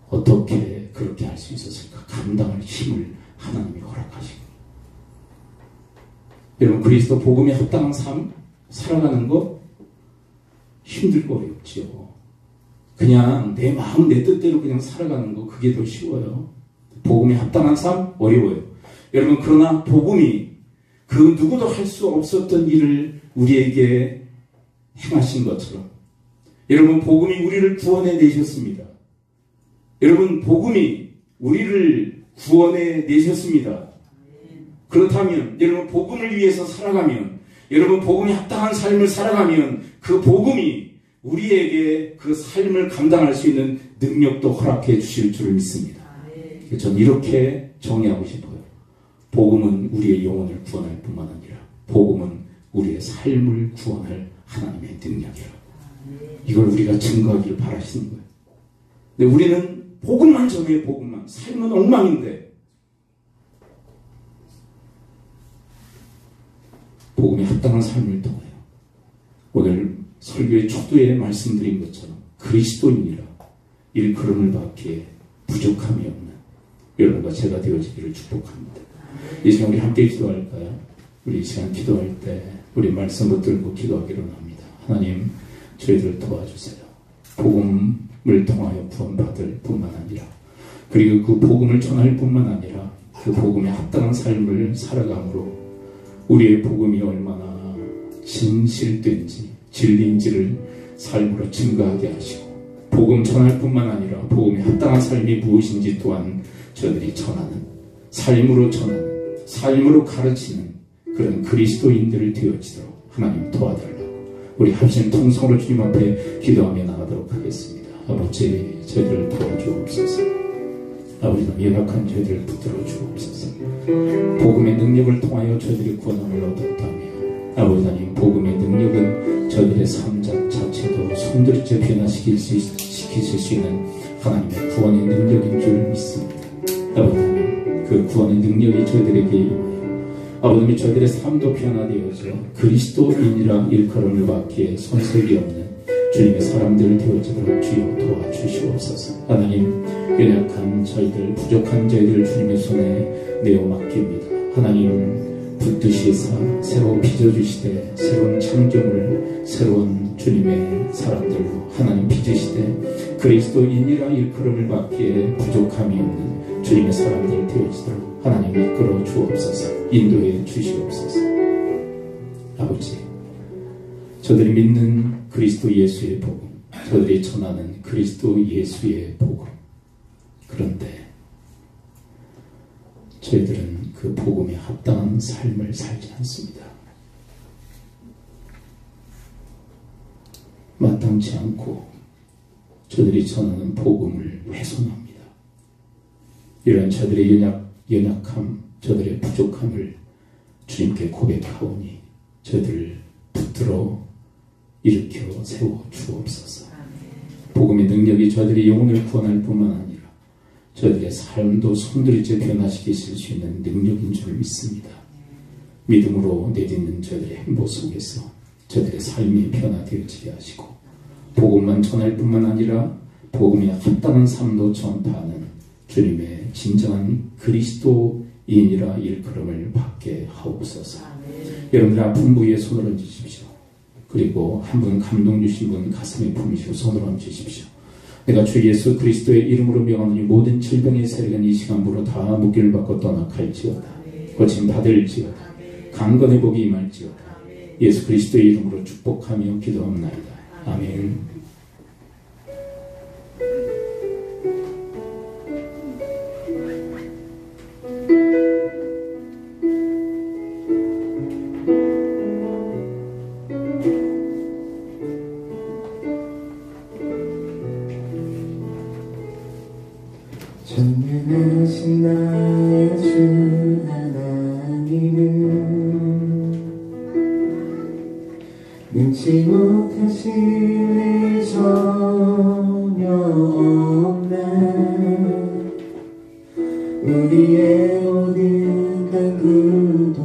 Speaker 1: 어떻게 그렇게 할 수 있었을까? 감당할 힘을 하나님이 허락하시고. 여러분, 그리스도 복음에 합당한 삶 살아가는 거 힘들고 어렵지요. 그냥 내 마음 내 뜻대로 그냥 살아가는 거, 그게 더 쉬워요. 복음에 합당한 삶 어려워요. 여러분, 그러나 복음이 그 누구도 할 수 없었던 일을 우리에게 행하신 것처럼, 여러분, 복음이 우리를 구원해 내셨습니다. 여러분, 복음이 우리를 구원해 내셨습니다. 그렇다면 여러분, 복음을 위해서 살아가면, 여러분, 복음에 합당한 삶을 살아가면 그 복음이 우리에게 그 삶을 감당할 수 있는 능력도 허락해 주실 줄 믿습니다. 저는 이렇게 정의하고 싶어요. 복음은 우리의 영혼을 구원할 뿐만 아니라 복음은 우리의 삶을 구원할 하나님의 능력이라. 이걸 우리가 증거하기를 바라시는 거예요. 근데 우리는 복음만 전해요. 복음만. 삶은 엉망인데 복음에 합당한 삶을 통하여 오늘 설교의 초두에 말씀드린 것처럼 그리스도인이라 일컬음을 받기에 부족함이 없는 여러분과 제가 되어지기를 축복합니다. 이 시간 우리 함께 기도할까요? 우리 이 시간 기도할 때 우리 말씀 붙들고 기도하기로 합니다. 하나님, 저희들을 도와주세요. 복음을 통하여 구원받을 뿐만 아니라, 그리고 그 복음을 전할 뿐만 아니라 그 복음에 합당한 삶을 살아감으로 우리의 복음이 얼마나 진실된지 진리인지를 삶으로 증거하게 하시고, 복음 전할 뿐만 아니라 복음에 합당한 삶이 무엇인지 또한 저들이 전하는, 삶으로 전하는, 삶으로 가르치는 그런 그리스도인들을 되어지도록 하나님 도와달라고 우리 합심 통성으로 주님 앞에 기도하며 나가도록 하겠습니다. 아버지, 저희들을 도와주옵소서. 아버지, 연약한 저희들을 붙들어 주옵소서. 복음의 능력을 통하여 저희들이 구원함을 얻었다며, 아버지 하나님, 복음의 능력은 저희들의 삶 자체도 손들이째 변화시키실 수 있는 하나님의 구원의 능력인 줄 믿습니다. 아버지 하나님, 그 구원의 능력이 저희들에게 임하여 아버지 저희들의 삶도 변화되어져 그리스도인이라 일컬음을 받기에 손색이 없는 주님의 사람들 되어지도록 주여 도와주시옵소서. 하나님, 연약한 저희들, 부족한 저희들 주님의 손에 내어 맡깁니다. 하나님, 붙드시사 새로 빚어주시되 새로운 창조물, 새로운 주님의 사람들로 하나님 빚으시되 그리스도인이라 일컬음을 받기에 부족함이 없는 주님의 사람들 되어지도록 하나님 이끌어 주옵소서. 인도해 주시옵소서. 아버지, 저들이 믿는 그리스도 예수의 복음, 저들이 전하는 그리스도 예수의 복음, 그런데 저희들은 그 복음에 합당한 삶을 살지 않습니다. 마땅치 않고 저들이 전하는 복음을 훼손합니다. 이런 저들의 연약함, 저들의 부족함을 주님께 고백하오니 저들을 붙들어 일으켜 세워 주옵소서. 복음의 능력이 저들의 영혼을 구원할 뿐만 아니라 저들의 삶도 손들이째 변화시키실 수 있는 능력인 줄 믿습니다. 믿음으로 내딛는 저들의 행보 속에서 저들의 삶이 변화되어지게 하시고, 복음만 전할 뿐만 아니라 복음에 합당한 삶도 전파하는 주님의 진정한 그리스도인이라 일컬음을 받게 하옵소서. 여러분들 아픈 부위에 손을 얹으십시오. 그 그리고 한 분 감동 주신 분 가슴에 품으시고 손으로 한번 주십시오. 내가 주 예수 그리스도의 이름으로 명하노니 모든 질병의 세력은 이 시간부로 다 묶기를 받고 떠나갈지어다. 고침 받을지어다. 강건의 복이 임할지어다. 예수 그리스도의 이름으로 축복하며 기도합나이다. 아멘.
Speaker 2: 전능하신 나의 주 하나님은 능치 못하실 일 전혀 없나. 우리의 모든 간구도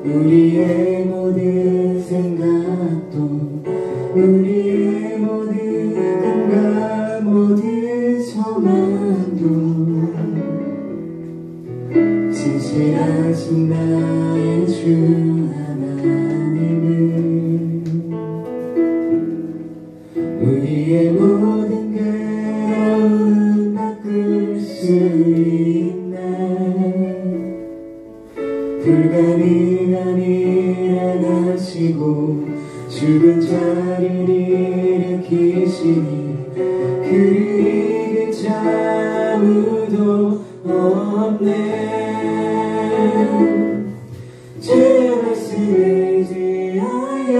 Speaker 2: 우리의 모든 생각도 우리의 모든 꿈과 모든 소망도 진실하신 나의 주 하나님은 우리의 모든 괴로움 바꿀 수 있나. 불가능한 일 하시고 죽은 자를 일으키시니 그를 이길 자 아무도 없네. 주의 말씀을 의지하여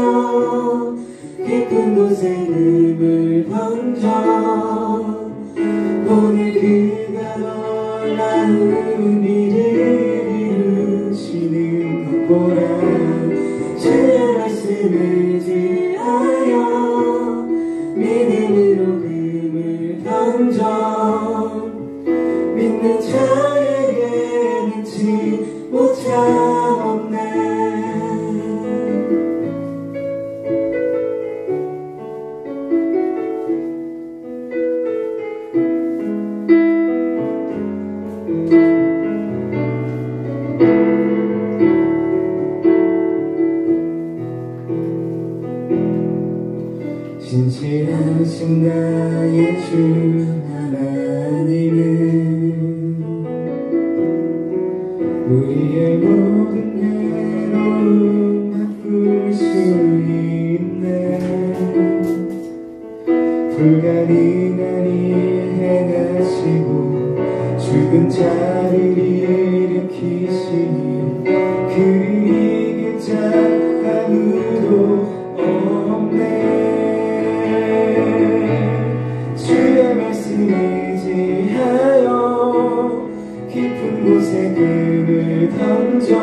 Speaker 2: 깊은 곳에 눈을 던져 오늘 그가 놀라운 일을 이루시는 것 보라. 주의 말씀을 의지하여 믿음으로 금을 던져 믿는 자에게 능치 못함 없네. 진실하신 나의 주 하나님은 우리의 모든 괴로움 바꿀 수 있네. 불가능한 일 행하시고 죽은 자를 일으키시니 그를 이길 자 아무도 없네. 주의 말씀 의지하여 깊은 곳에 금을 던져